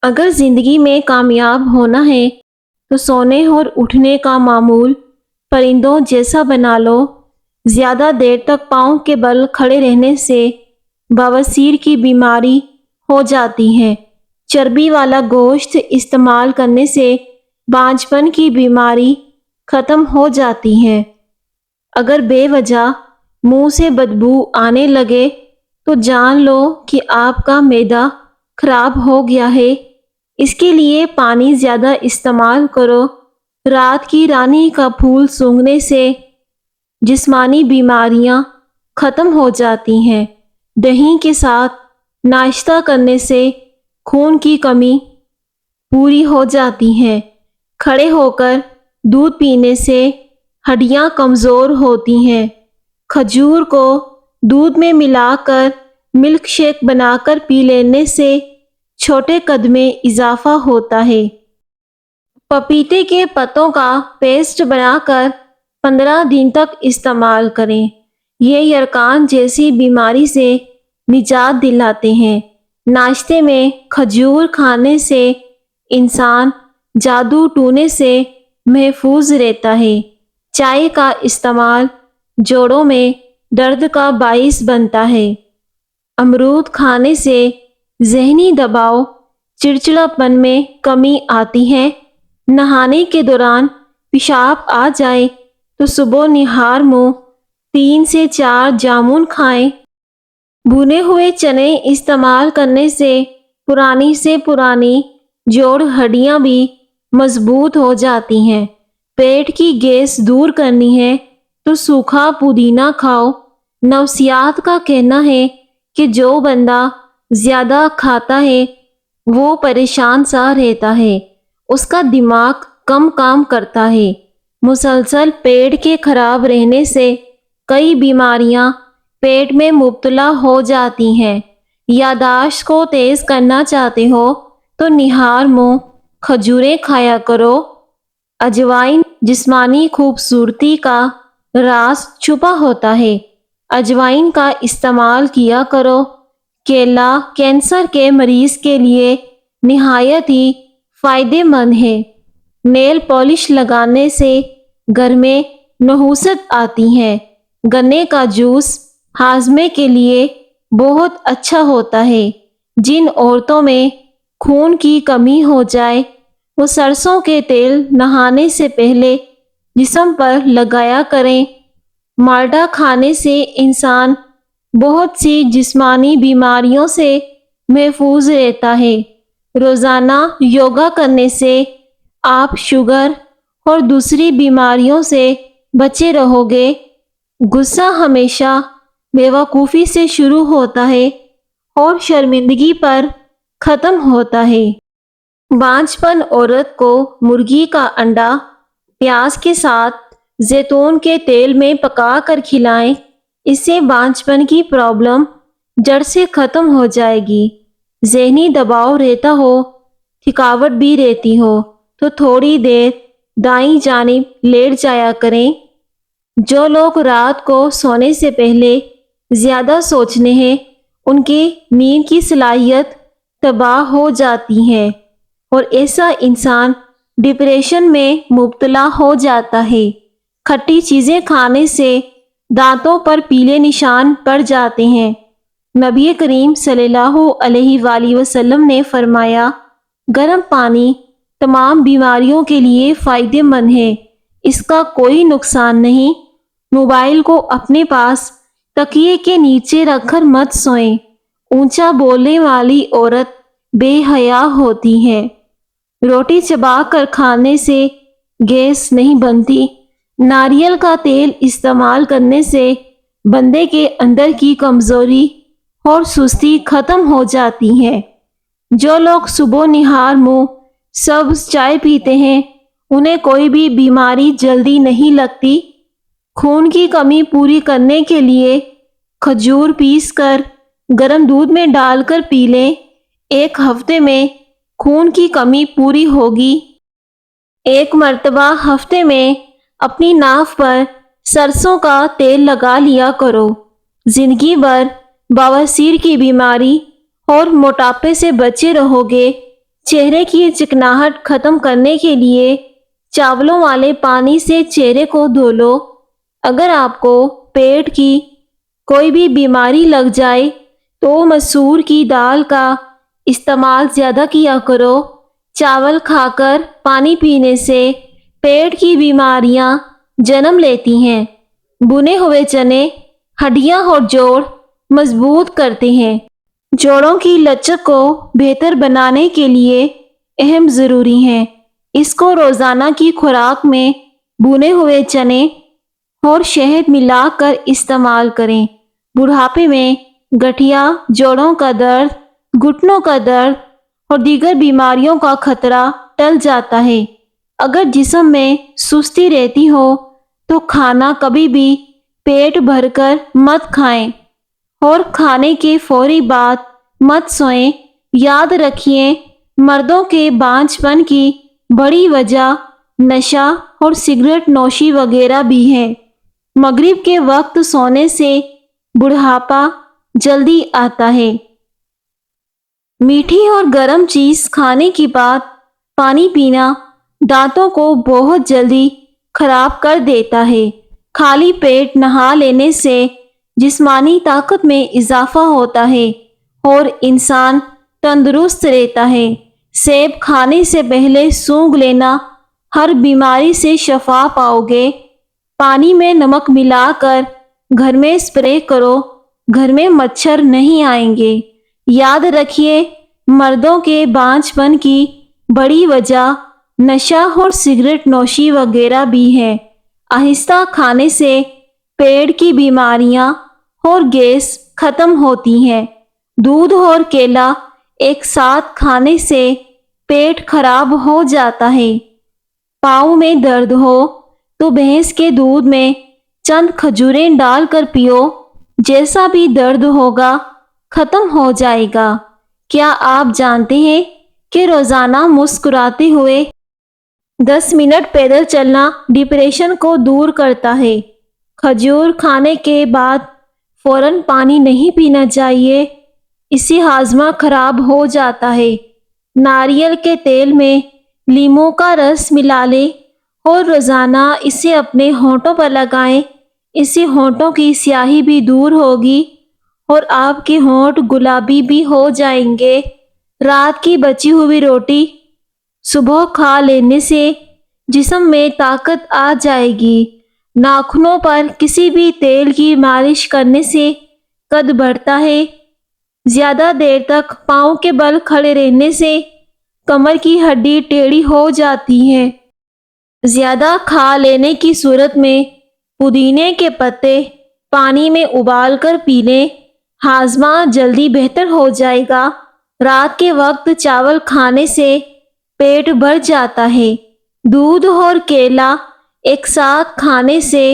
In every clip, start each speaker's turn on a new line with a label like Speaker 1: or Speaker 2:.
Speaker 1: اگر زندگی میں کامیاب ہونا ہے تو سونے اور اٹھنے کا معمول پرندوں جیسا بنا لو۔ زیادہ دیر تک پاؤں کے بل کھڑے رہنے سے بواسیر کی بیماری ہو جاتی ہے۔ چربی والا گوشت استعمال کرنے سے بانجھپن کی بیماری ختم ہو جاتی ہے۔ اگر بے وجہ منہ سے بدبو آنے لگے تو جان لو کہ آپ کا معدہ خراب ہو گیا ہے۔ اس کے لیے پانی زیادہ استعمال کرو۔ رات کی رانی کا پھول سونگھنے سے جسمانی بیماریاں ختم ہو جاتی ہیں۔ دہی کے ساتھ ناشتہ کرنے سے خون کی کمی پوری ہو جاتی ہے۔ کھڑے ہو کر دودھ پینے سے ہڈیاں کمزور ہوتی ہیں۔ کھجور کو دودھ میں ملا کر ملک شیک بنا کر پی لینے سے چھوٹے قد میں اضافہ ہوتا ہے۔ پپیتے کے پتوں کا پیسٹ بنا کر 15 دن تک استعمال کریں۔ یہ یرقان جیسی بیماری سے نجات دلاتے ہیں۔ ناشتے میں کھجور کھانے سے انسان جادو ٹونے سے محفوظ رہتا ہے۔ چائے کا استعمال جوڑوں میں درد کا باعث بنتا ہے۔ امرود کھانے سے ذہنی دباؤ، چڑچڑاپن میں کمی آتی ہے۔ نہانے کے دوران پیشاب آ جائے تو صبح نہار منہ 3 سے 4 جامن کھائیں۔ بھنے ہوئے چنے استعمال کرنے سے پرانی جوڑ ہڈیاں بھی مضبوط ہو جاتی ہیں۔ پیٹ کی گیس دور کرنی ہے تو سوکھا پودینہ کھاؤ۔ نفسیات کا کہنا ہے کہ جو بندہ زیادہ کھاتا ہے وہ پریشان سا رہتا ہے، اس کا دماغ کم کام کرتا ہے۔ مسلسل پیٹ کے خراب رہنے سے کئی بیماریاں پیٹ میں مبتلا ہو جاتی ہیں۔ یادداشت کو تیز کرنا چاہتے ہو تو نہار منہ کھجوریں کھایا کرو۔ اجوائن جسمانی خوبصورتی کا راز چھپا ہوتا ہے۔ اجوائن کا استعمال کیا کرو۔ کیلا کینسر کے مریض کے لیے نہایت ہی فائدہ مند ہے۔ نیل پالش لگانے سے گھر میں نحوست آتی ہے۔ گنے کا جوس ہاضمے کے لیے بہت اچھا ہوتا ہے۔ جن عورتوں میں خون کی کمی ہو جائے وہ سرسوں کے تیل نہانے سے پہلے جسم پر لگایا کریں۔ مالٹا کھانے سے انسان بہت سی جسمانی بیماریوں سے محفوظ رہتا ہے۔ روزانہ یوگا کرنے سے آپ شوگر اور دوسری بیماریوں سے بچے رہو گے۔ غصہ ہمیشہ بیوقوفی سے شروع ہوتا ہے اور شرمندگی پر ختم ہوتا ہے۔ بانجھپن عورت کو مرغی کا انڈا پیاز کے ساتھ زیتون کے تیل میں پکا کر کھلائیں۔ اس سے بانجھپن کی پرابلم جڑ سے ختم ہو جائے گی۔ ذہنی دباؤ رہتا ہو، تھکاوٹ بھی رہتی ہو تو تھوڑی دیر دائیں جانب لیٹ جایا کریں۔ جو لوگ رات کو سونے سے پہلے زیادہ سوچنے ہیں ان کی نیند کی صلاحیت تباہ ہو جاتی ہے اور ایسا انسان ڈپریشن میں مبتلا ہو جاتا ہے۔ کھٹی چیزیں کھانے سے دانتوں پر پیلے نشان پڑ جاتے ہیں۔ نبی کریم صلی اللہ علیہ وآلہ وسلم نے فرمایا، گرم پانی تمام بیماریوں کے لیے فائدہ مند ہے، اس کا کوئی نقصان نہیں۔ موبائل کو اپنے پاس تکیے کے نیچے رکھ کر مت سوئیں۔ اونچا بولنے والی عورت بے حیا ہوتی ہے۔ روٹی چبا کر کھانے سے گیس نہیں بنتی۔ ناریل کا تیل استعمال کرنے سے بندے کے اندر کی کمزوری اور سستی ختم ہو جاتی ہے۔ جو لوگ صبح نہار منہ سبز چائے پیتے ہیں انہیں کوئی بھی بیماری جلدی نہیں لگتی۔ خون کی کمی پوری کرنے کے لیے کھجور پیس کر گرم دودھ میں ڈال کر پی لیں۔ 1 ہفتے میں خون کی کمی پوری ہوگی۔ 1 مرتبہ ہفتے میں اپنی ناف پر سرسوں کا تیل لگا لیا کرو۔ زندگی بھر بواسیر کی بیماری اور موٹاپے سے بچے رہو گے۔ چہرے کی چکناہٹ ختم کرنے کے لیے چاولوں والے پانی سے چہرے کو دھو لو۔ اگر آپ کو پیٹ کی کوئی بھی بیماری لگ جائے تو مسور کی دال کا استعمال زیادہ کیا کرو۔ چاول کھا کر پانی پینے سے پیٹ کی بیماریاں جنم لیتی ہیں۔ بنے ہوئے چنے ہڈیاں اور جوڑ مضبوط کرتے ہیں۔ جوڑوں کی لچک کو بہتر بنانے کے لیے اہم ضروری ہیں۔ اس کو روزانہ کی خوراک میں بھنے ہوئے چنے اور شہد ملا کر استعمال کریں۔ بڑھاپے میں گٹھیا، جوڑوں کا درد، گھٹنوں کا درد اور دیگر بیماریوں کا خطرہ ٹل جاتا ہے۔ اگر جسم میں سستی رہتی ہو تو کھانا کبھی بھی پیٹ بھر کر مت کھائیں اور کھانے کے فوری بعد مت سوئیں۔ یاد رکھیے، مردوں کے بانجھ پن کی بڑی وجہ نشہ اور سگریٹ نوشی وغیرہ بھی ہے۔ مغرب کے وقت سونے سے بڑھاپا جلدی آتا ہے۔ میٹھی اور گرم چیز کھانے کے بعد پانی پینا دانتوں کو بہت جلدی خراب کر دیتا ہے۔ خالی پیٹ نہا لینے سے جسمانی طاقت میں اضافہ ہوتا ہے اور انسان تندرست رہتا ہے۔ سیب کھانے سے پہلے سونگھ لینا، ہر بیماری سے شفا پاؤ گے۔ پانی میں نمک ملا کر گھر میں اسپرے کرو، گھر میں مچھر نہیں آئیں گے۔ یاد رکھیے، مردوں کے بانجھ پن کی بڑی وجہ نشہ اور سگریٹ نوشی وغیرہ بھی ہے۔ آہستہ کھانے سے پیٹ کی بیماریاں اور گیس ختم ہوتی ہیں۔ دودھ اور کیلا ایک ساتھ کھانے سے پیٹ خراب ہو جاتا ہے۔ پاؤں میں درد ہو تو بھینس کے دودھ میں چند کھجوریں ڈال کر پیو، جیسا بھی درد ہوگا ختم ہو جائے گا۔ کیا آپ جانتے ہیں کہ روزانہ مسکراتے ہوئے 10 منٹ پیدل چلنا ڈپریشن کو دور کرتا ہے؟ کھجور کھانے کے بعد فوراً پانی نہیں پینا چاہیے، اس سے ہاضمہ خراب ہو جاتا ہے۔ ناریل کے تیل میں لیموں کا رس ملا لیں اور روزانہ اسے اپنے ہونٹوں پر لگائیں۔ اس سے ہونٹوں کی سیاہی بھی دور ہوگی اور آپ کے ہونٹ گلابی بھی ہو جائیں گے۔ رات کی بچی ہوئی روٹی صبح کھا لینے سے جسم میں طاقت آ جائے گی۔ ناخنوں پر کسی بھی تیل کی مالش کرنے سے قد بڑھتا ہے۔ زیادہ دیر تک پاؤں کے بل کھڑے رہنے سے کمر کی ہڈی ٹیڑھی ہو جاتی ہے۔ زیادہ کھا لینے کی صورت میں پودینے کے پتے پانی میں ابال کر پی لیں، ہاضمہ جلدی بہتر ہو جائے گا۔ رات کے وقت چاول کھانے سے پیٹ بھر جاتا ہے۔ دودھ اور کیلا ایک ساتھ کھانے سے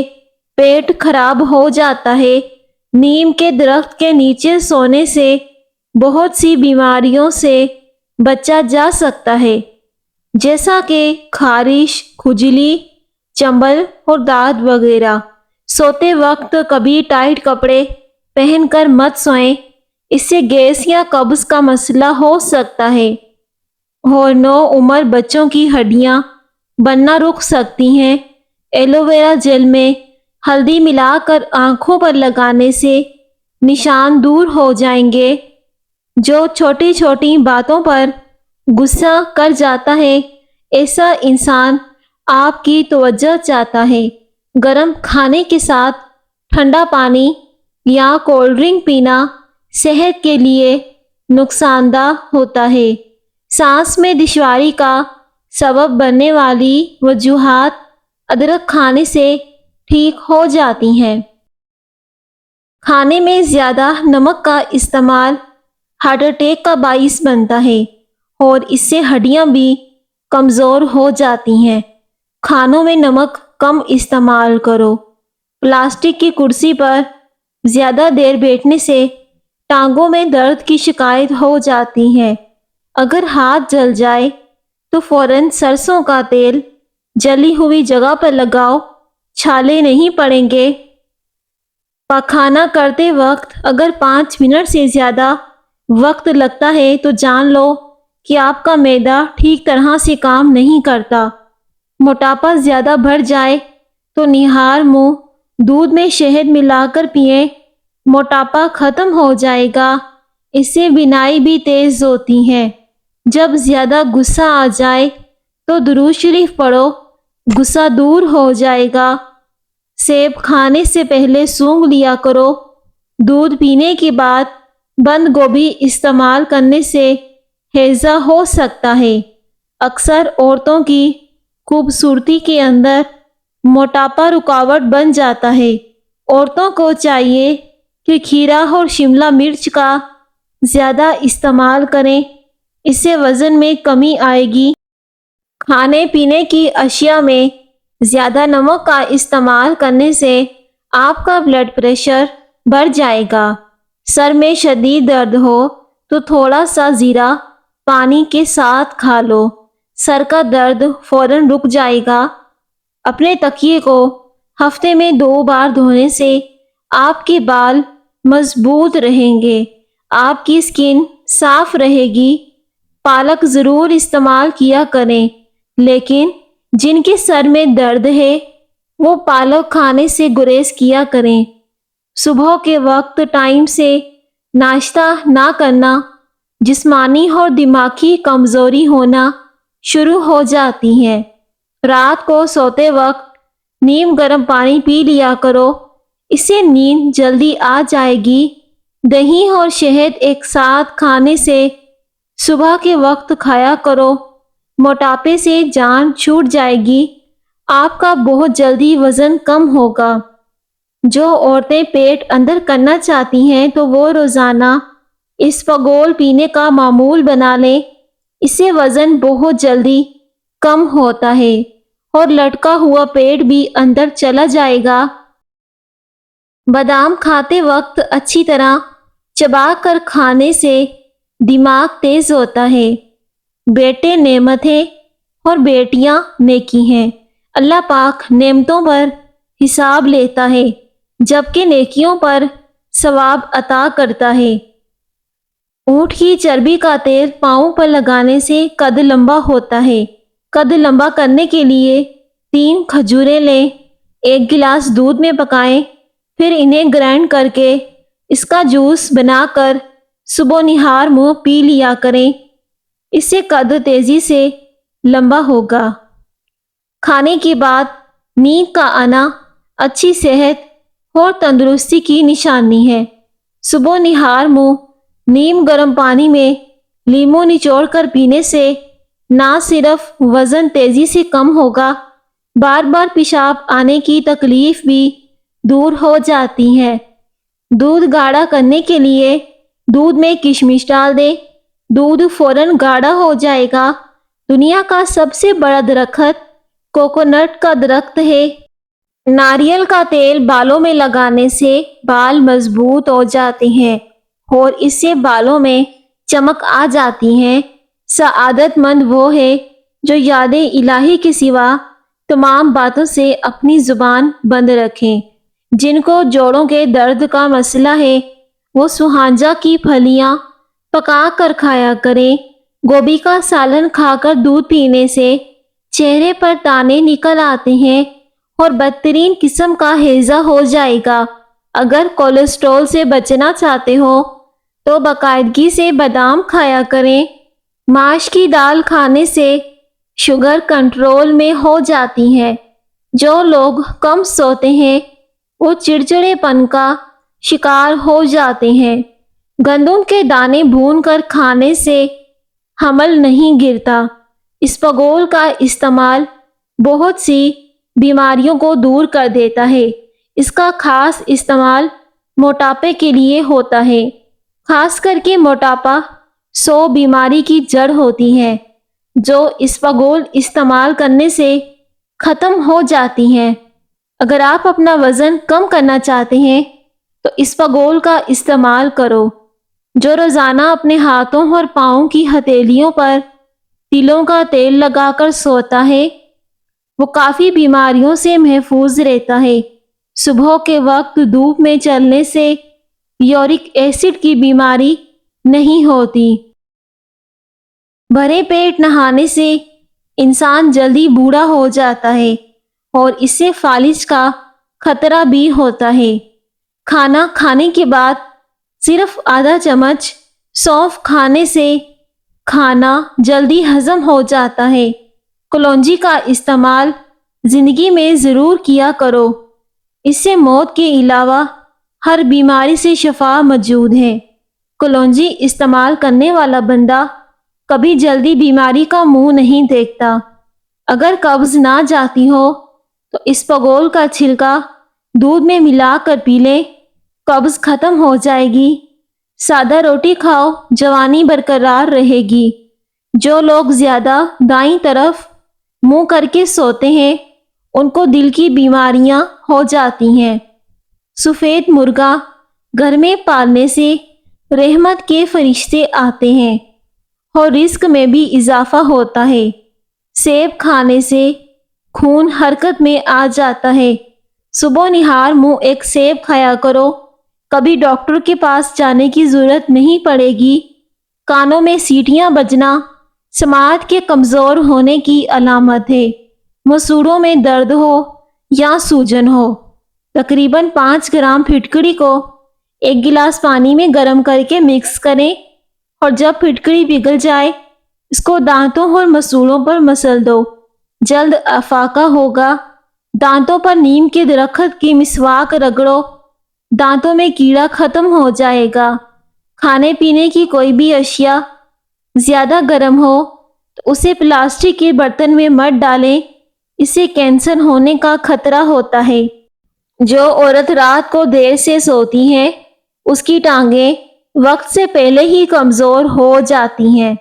Speaker 1: پیٹ خراب ہو جاتا ہے۔ نیم کے درخت کے نیچے سونے سے بہت سی بیماریوں سے بچا جا سکتا ہے، جیسا کہ خارش، کھجلی، چنبل اور داد وغیرہ۔ سوتے وقت کبھی ٹائٹ کپڑے پہن کر مت سوئیں، اس سے گیس یا قبض کا مسئلہ ہو سکتا ہے اور نوعمر بچوں کی ہڈیاں بننا رک سکتی ہیں۔ ایلو ویرا جیل میں ہلدی ملا کر آنکھوں پر لگانے سے نشان دور ہو جائیں گے۔ جو چھوٹی چھوٹی باتوں پر غصہ کر جاتا ہے، ایسا انسان آپ کی توجہ چاہتا ہے۔ گرم کھانے کے ساتھ ٹھنڈا پانی یا کولڈ ڈرنک پینا صحت کے لیے نقصان دہ ہوتا ہے۔ سانس میں دشواری کا سبب بننے والی وجوہات ادرک کھانے سے ٹھیک ہو جاتی ہیں۔ کھانے میں زیادہ نمک کا استعمال ہارٹ اٹیک کا باعث بنتا ہے اور اس سے ہڈیاں بھی کمزور ہو جاتی ہیں۔ کھانوں میں نمک کم استعمال کرو۔ پلاسٹک کی کرسی پر زیادہ دیر بیٹھنے سے ٹانگوں میں درد کی شکایت ہو جاتی ہے۔ اگر ہاتھ جل جائے تو فوراً سرسوں کا تیل جلی ہوئی جگہ پر لگاؤ، چھالے نہیں پڑیں گے۔ پاخانہ کرتے وقت اگر 5 منٹ سے زیادہ وقت لگتا ہے تو جان لو کہ آپ کا معدہ ٹھیک طرح سے کام نہیں کرتا۔ موٹاپا زیادہ بڑھ جائے تو نہار منہ دودھ میں شہد ملا کر پئیں، موٹاپا ختم ہو جائے گا۔ اس سے بینائی بھی تیز ہوتی ہے۔ جب زیادہ غصہ آ جائے تو درود شریف پڑھو، غصہ دور ہو جائے گا۔ سیب کھانے سے پہلے سونگھ لیا کرو۔ دودھ پینے کے بعد بند گوبھی استعمال کرنے سے ہیضہ ہو سکتا ہے۔ اکثر عورتوں کی خوبصورتی کے اندر موٹاپا رکاوٹ بن جاتا ہے۔ عورتوں کو چاہیے کہ کھیرا اور شملہ مرچ کا زیادہ استعمال کریں، اس سے وزن میں کمی آئے گی۔ کھانے پینے کی اشیاء میں زیادہ نمک کا استعمال کرنے سے آپ کا بلڈ پریشر بڑھ جائے گا۔ سر میں شدید درد ہو تو تھوڑا سا زیرہ پانی کے ساتھ کھا لو، سر کا درد فوراً رک جائے گا۔ اپنے تکیے کو ہفتے میں 2 بار دھونے سے آپ کے بال مضبوط رہیں گے، آپ کی سکن صاف رہے گی۔ پالک ضرور استعمال کیا کریں، لیکن جن کے سر میں درد ہے وہ پالک کھانے سے گریز کیا کریں۔ صبح کے وقت ٹائم سے ناشتہ نہ کرنا جسمانی اور دماغی کمزوری ہونا شروع ہو جاتی ہے۔ رات کو سوتے وقت نیم گرم پانی پی لیا کرو، اس سے نیند جلدی آ جائے گی۔ دہی اور شہد ایک ساتھ کھانے سے صبح کے وقت کھایا کرو، موٹاپے سے جان چھوٹ جائے گی، آپ کا بہت جلدی وزن کم ہوگا۔ جو عورتیں پیٹ اندر کرنا چاہتی ہیں تو وہ روزانہ اسپغول پینے کا معمول بنا لیں، اس سے وزن بہت جلدی کم ہوتا ہے اور لٹکا ہوا پیٹ بھی اندر چلا جائے گا۔ بادام کھاتے وقت اچھی طرح چبا کر کھانے سے دماغ تیز ہوتا ہے۔ بیٹے نعمت ہیں اور بیٹیاں نیکی ہیں۔ اللہ پاک نعمتوں پر حساب لیتا ہے جبکہ نیکیوں پر ثواب عطا کرتا ہے۔ اونٹ کی چربی کا تیل پاؤں پر لگانے سے قد لمبا ہوتا ہے۔ قد لمبا کرنے کے لیے 3 کھجوریں لیں، 1 گلاس دودھ میں پکائیں، پھر انہیں گرائنڈ کر کے اس کا جوس بنا کر صبح نہار منہ پی لیا کریں، اس سے قد تیزی سے لمبا ہوگا۔ کھانے کے بعد نیند کا آنا اچھی صحت اور تندرستی کی نشانی ہے۔ صبح نہار منہ نیم گرم پانی میں لیموں نچوڑ کر پینے سے نہ صرف وزن تیزی سے کم ہوگا، بار بار پیشاب آنے کی تکلیف بھی دور ہو جاتی ہے۔ دودھ گاڑھا کرنے کے لیے دودھ میں کشمش ڈال دیں، دودھ فوراً گاڑھا ہو جائے گا۔ دنیا کا سب سے بڑا درخت کوکونٹ کا درخت ہے۔ ناریل کا تیل بالوں میں لگانے سے بال مضبوط ہو جاتے ہیں اور اس سے بالوں میں چمک آ جاتی ہے۔ سعادت مند وہ ہے جو یاد الہی کے سوا تمام باتوں سے اپنی زبان بند رکھیں۔ جن کو جوڑوں کے درد کا مسئلہ ہے وہ سوہانجہ کی پھلیاں پکا کر کھایا کریں۔ گوبھی کا سالن کھا کر دودھ پینے سے چہرے پر دانے نکل آتے ہیں اور بدترین قسم کا ہیضہ ہو جائے گا۔ اگر کولیسٹرول سے بچنا چاہتے ہو تو باقاعدگی سے بادام کھایا کریں۔ ماش کی دال کھانے سے شوگر کنٹرول میں ہو جاتی ہے۔ جو لوگ کم سوتے ہیں وہ چڑچڑے پن کا شکار ہو جاتے ہیں۔ گندم کے دانے بھون کر کھانے سے حمل نہیں گرتا۔ اسپغول کا استعمال بہت سی بیماریوں کو دور کر دیتا ہے۔ اس کا خاص استعمال موٹاپے کے لیے ہوتا ہے، خاص کر کے موٹاپا 100 بیماری کی جڑ ہوتی ہے جو اسپغول استعمال کرنے سے ختم ہو جاتی ہیں۔ اگر آپ اپنا وزن کم کرنا چاہتے ہیں تو اسپغول کا استعمال کرو۔ جو روزانہ اپنے ہاتھوں اور پاؤں کی ہتھیلیوں پر تلوں کا تیل لگا کر سوتا ہے وہ کافی بیماریوں سے محفوظ رہتا ہے۔ صبح کے وقت دھوپ میں چلنے سے یورک ایسڈ کی بیماری نہیں ہوتی۔ بھرے پیٹ نہانے سے انسان جلدی بوڑھا ہو جاتا ہے اور اس سے فالج کا خطرہ بھی ہوتا ہے۔ کھانا کھانے کے بعد صرف آدھا چمچ سونف کھانے سے کھانا جلدی ہضم ہو جاتا ہے۔ کلونجی کا استعمال زندگی میں ضرور کیا کرو، اس سے موت کے علاوہ ہر بیماری سے شفا موجود ہے۔ کلونجی استعمال کرنے والا بندہ کبھی جلدی بیماری کا منہ نہیں دیکھتا۔ اگر قبض نہ جاتی ہو تو اسپغول کا چھلکا دودھ میں ملا کر پی لیں، قبض ختم ہو جائے گی۔ سادہ روٹی کھاؤ، جوانی برقرار رہے گی۔ جو لوگ زیادہ دائیں طرف منہ کر کے سوتے ہیں ان کو دل کی بیماریاں ہو جاتی ہیں۔ سفید مرغا گھر میں پالنے سے رحمت کے فرشتے آتے ہیں اور رزق میں بھی اضافہ ہوتا ہے۔ سیب کھانے سے خون حرکت میں آ جاتا ہے۔ صبح نہار منہ ایک سیب کھایا کرو، کبھی ڈاکٹر کے پاس جانے کی ضرورت نہیں پڑے گی۔ کانوں میں سیٹیاں بجنا سماعت کے کمزور ہونے کی علامت ہے۔ مسوڑوں میں درد ہو یا سوجن ہو، تقریباً 5 گرام پھٹکڑی کو 1 گلاس پانی میں گرم کر کے مکس کریں اور جب پھٹکڑی پگھل جائے اس کو دانتوں اور مسوڑوں پر مسل دو، جلد افاقہ ہوگا۔ دانتوں پر نیم کے درخت کی مسواک رگڑو، دانتوں میں کیڑا ختم ہو جائے گا۔ کھانے پینے کی کوئی بھی اشیاء زیادہ گرم ہو تو اسے پلاسٹک کے برتن میں مت ڈالیں، اس سے کینسر ہونے کا خطرہ ہوتا ہے۔ جو عورت رات کو دیر سے سوتی ہے اس کی ٹانگیں وقت سے پہلے ہی کمزور ہو جاتی ہیں۔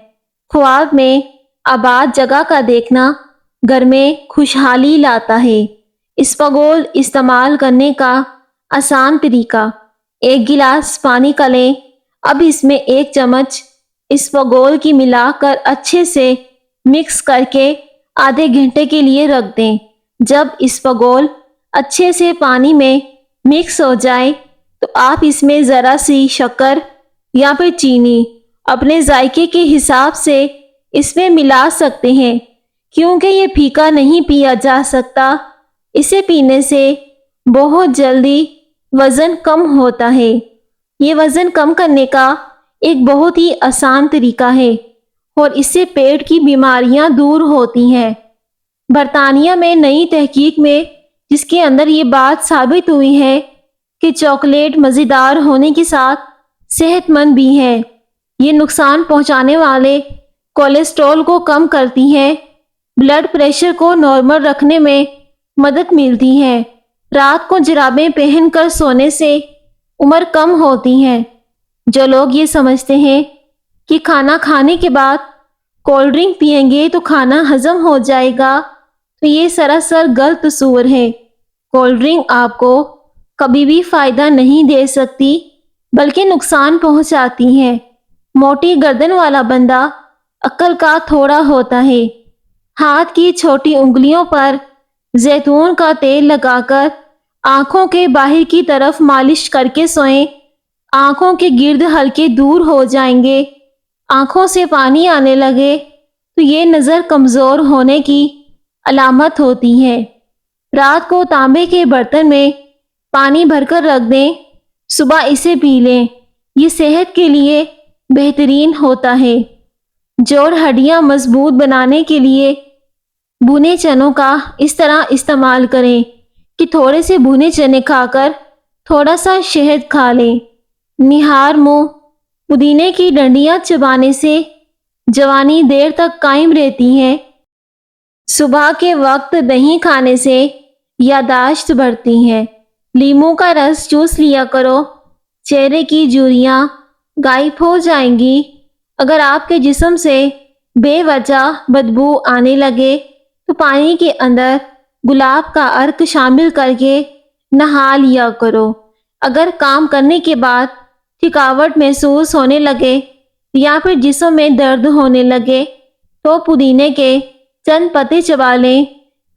Speaker 1: خواب میں آباد جگہ کا دیکھنا گھر میں خوشحالی لاتا ہے۔ اسپغول استعمال کرنے کا آسان طریقہ: 1 گلاس پانی کا لیں، اب اس میں 1 چمچ اسپغول کی ملا کر اچھے سے مکس کر کے آدھے گھنٹے کے لیے رکھ دیں۔ جب اسپغول اچھے سے پانی میں مکس ہو جائے تو آپ اس میں ذرا سی شکر یا پھر چینی اپنے ذائقے کے حساب سے اس میں ملا سکتے ہیں، کیونکہ یہ پھیکا نہیں پیا جا سکتا۔ اسے پینے سے بہت جلدی وزن کم ہوتا ہے۔ یہ وزن کم کرنے کا ایک بہت ہی آسان طریقہ ہے اور اس سے پیٹ کی بیماریاں دور ہوتی ہیں۔ برطانیہ میں نئی تحقیق میں جس کے اندر یہ بات ثابت ہوئی ہے کہ چاکلیٹ مزیدار ہونے کے ساتھ صحت مند بھی ہے۔ یہ نقصان پہنچانے والے کولیسٹرول کو کم کرتی ہے، بلڈ پریشر کو نارمل رکھنے میں مدد ملتی ہے۔ رات کو جرابیں پہن کر سونے سے عمر کم ہوتی ہے۔ جو لوگ یہ سمجھتے ہیں کہ کھانا کھانے کے بعد کولڈ ڈرنک پئیں گے تو کھانا ہضم ہو جائے گا تو یہ سراسر غلط تصور ہے۔ کولڈ ڈرنک آپ کو کبھی بھی فائدہ نہیں دے سکتی بلکہ نقصان پہنچاتی ہے۔ موٹی گردن والا بندہ عقل کا تھوڑا ہوتا ہے۔ ہاتھ کی چھوٹی انگلیوں پر زیتون کا تیل لگا کر آنکھوں کے باہر کی طرف مالش کر کے سوئیں، آنکھوں کے گرد ہلکے دور ہو جائیں گے۔ آنکھوں سے پانی آنے لگے تو یہ نظر کمزور ہونے کی علامت ہوتی ہے۔ رات کو تانبے کے برتن میں پانی بھر کر رکھ دیں، صبح اسے پی لیں، یہ صحت کے لیے بہترین ہوتا ہے۔ جوڑ ہڈیاں مضبوط بنانے کے لیے بھنے چنوں کا اس طرح استعمال کریں کہ تھوڑے سے بھنے چنے کھا کر تھوڑا سا شہد کھا لیں۔ نہار منہ پودینے کی ڈنڈیاں چبانے سے جوانی دیر تک قائم رہتی ہے۔ صبح کے وقت دہی کھانے سے یادداشت بڑھتی ہے۔ لیموں کا رس چوس لیا کرو، چہرے کی جھریاں غائب ہو جائیں گی۔ اگر آپ کے جسم سے بے وجہ بدبو آنے لگے تو پانی کے اندر گلاب کا عرق شامل کر کے نہا لیا کرو۔ اگر کام کرنے کے بعد تھکاوٹ محسوس ہونے لگے یا پھر جسم میں درد ہونے لگے تو پودینے کے چند پتے چبا لیں،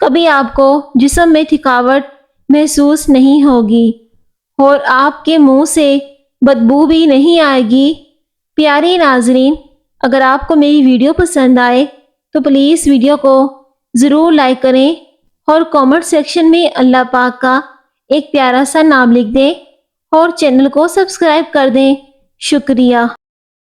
Speaker 1: کبھی آپ کو جسم میں تھکاوٹ محسوس نہیں ہوگی اور آپ کے منہ سے بدبو بھی نہیں آئے گی۔ پیارے ناظرین، اگر آپ کو میری ویڈیو پسند آئے تو پلیز ویڈیو کو ضرور لائک کریں اور کامنٹ سیکشن میں اللہ پاک کا ایک پیارا سا نام لکھ دیں اور چینل کو سبسکرائب کر دیں۔ شکریہ۔